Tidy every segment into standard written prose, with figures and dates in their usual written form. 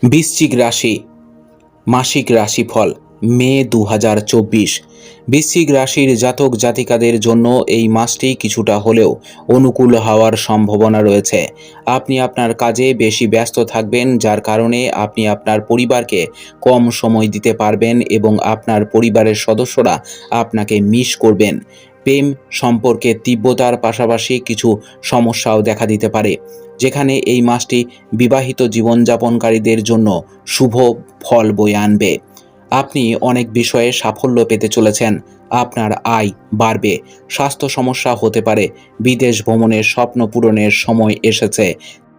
বৃশ্চিক রাশি মাসিক রাশিফল মে 2024। বৃশ্চিক রাশির জাতক জাতিকাদের জন্য এই মাসটি কিছুটা হলেও অনুকূল হওয়ার সম্ভাবনা রয়েছে। আপনি আপনার কাজে বেশি ব্যস্ত থাকবেন, যার কারণে আপনি আপনার পরিবারকে কম সময় দিতে পারবেন এবং আপনার পরিবারের সদস্যরা আপনাকে মিস করবেন। প্রেম সম্পর্কে তীব্রতার পাশাপাশি কিছু সমস্যাও দেখা দিতে পারে, যেখানে এই মাসটি বিবাহিত জীবনযাপনকারীদের জন্য শুভ ফল বয়ে আনবে। আপনি অনেক বিষয়ে সাফল্য পেতে চলেছেন, আপনার আয় বাড়বে, স্বাস্থ্য সমস্যা হতে পারে, বিদেশ ভ্রমণের স্বপ্ন পূরণের সময় এসেছে।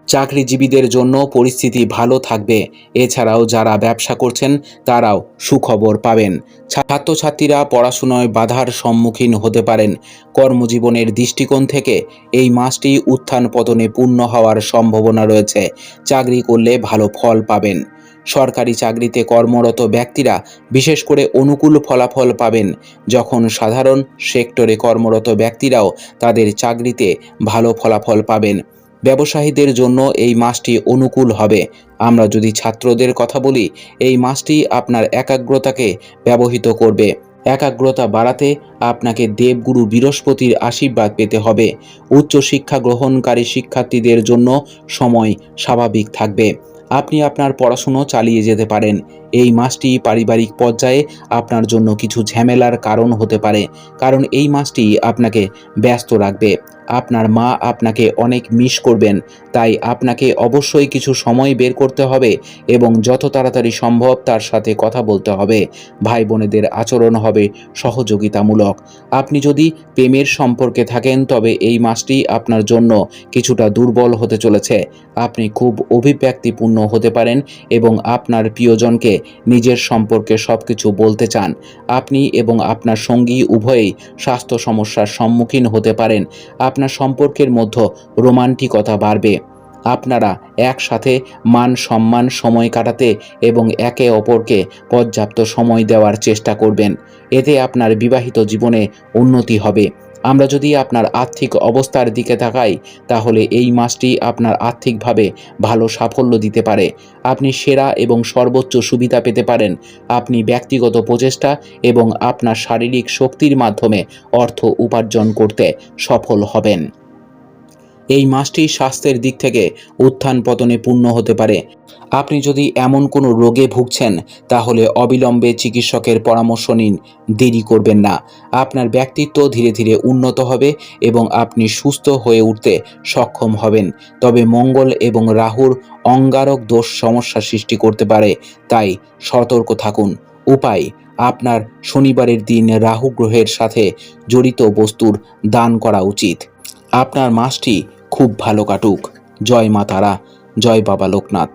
চাকরিজীবীদের জন্য পরিস্থিতি ভালো থাকবে। এছাড়াও যারা ব্যবসা করছেন তারাও সুখবর পাবেন। ছাত্রছাত্রীরা পড়াশোনায় বাধার সম্মুখীন হতে পারেন। কর্মজীবনের দৃষ্টিকোণ থেকে এই মাসটি উত্থান পতনে পূর্ণ হওয়ার সম্ভাবনা রয়েছে। চাকরি করলে ভালো ফল পাবেন। সরকারি চাকরিতে কর্মরত ব্যক্তিরা বিশেষ করে অনুকূল ফলাফল পাবেন, যখন সাধারণ সেক্টরে কর্মরত ব্যক্তিরাও তাদের চাকরিতে ভালো ফলাফল পাবেন। ব্যবসায়ীদের জন্য এই মাসটি অনুকূল হবে। আমরা যদি ছাত্রদের কথা বলি, এই মাসটি আপনার একাগ্রতাকে ব্যবহৃত করবে। একাগ্রতা বাড়াতে আপনাকে দেবগুরু বৃহস্পতির আশীর্বাদ পেতে হবে। উচ্চশিক্ষা গ্রহণকারী শিক্ষার্থীদের জন্য সময় স্বাভাবিক থাকবে। আপনি আপনার পড়াশুনো চালিয়ে যেতে পারেন। এই মাসটি পারিবারিক পর্যায়ে আপনার জন্য কিছু ঝামেলার কারণ হতে পারে, কারণ এই মাসটি আপনাকে ব্যস্ত রাখবে। আপনার মা আপনাকে অনেক মিস করবেন, তাই আপনাকে অবশ্যই কিছু সময় বের করতে হবে এবং যত তাড়াতাড়ি সম্ভব তার সাথে কথা বলতে হবে। ভাই বোনেদের আচরণ হবে সহযোগিতামূলক। আপনি যদি প্রেমের সম্পর্কে থাকেন তবে এই মাসটি আপনার জন্য কিছুটা দুর্বল হতে চলেছে। আপনি খুব অভিব্যক্তিপূর্ণ হতে পারেন এবং আপনার প্রিয়জনকে নিজের সম্পর্কে সবকিছু বলতে চান। আপনি এবং আপনার সঙ্গী উভয়েই স্বাস্থ্য সমস্যার সম্মুখীন হতে পারেন। আপনার সম্পর্কের মধ্যে রোমান্টিকতা বাড়বে। আপনারা একসাথে মান সম্মান সময় কাটাতে এবং একে অপরকে পর্যাপ্ত সময় দেওয়ার চেষ্টা করবেন। এতে আপনার বিবাহিত জীবনে উন্নতি হবে। আমরা যদি আপনার আর্থিক অবস্থার দিকে তাকাই, তাহলে এই মাসটি আপনার আর্থিকভাবে ভালো সাফল্য দিতে পারে। আপনি সেরা এবং সর্বোচ্চ সুবিধা পেতে পারেন। আপনি ব্যক্তিগত প্রচেষ্টা এবং আপনার শারীরিক শক্তির মাধ্যমে অর্থ উপার্জন করতে সফল হবেন। এই মাসটি স্বাস্থ্যের দিক থেকে উত্থান পতনে পূর্ণ হতে পারে। আপনি যদি এমন কোনো রোগে ভুগছেন তাহলে অবিলম্বে চিকিৎসকের পরামর্শ নিন, দেরি করবেন না। আপনার ব্যক্তিত্ব ধীরে ধীরে উন্নত হবে এবং আপনি সুস্থ হয়ে উঠতে সক্ষম হবেন। তবে মঙ্গল এবং রাহুর অঙ্গারক দোষ সমস্যা সৃষ্টি করতে পারে, তাই সতর্ক থাকুন। উপায়: আপনার শনিবারের দিন রাহু গ্রহের সাথে জড়িত বস্তুর দান করা উচিত। আপনার মাসটি খুব ভালো কাটুক। জয় মা তারা, জয় বাবা লোকনাথ।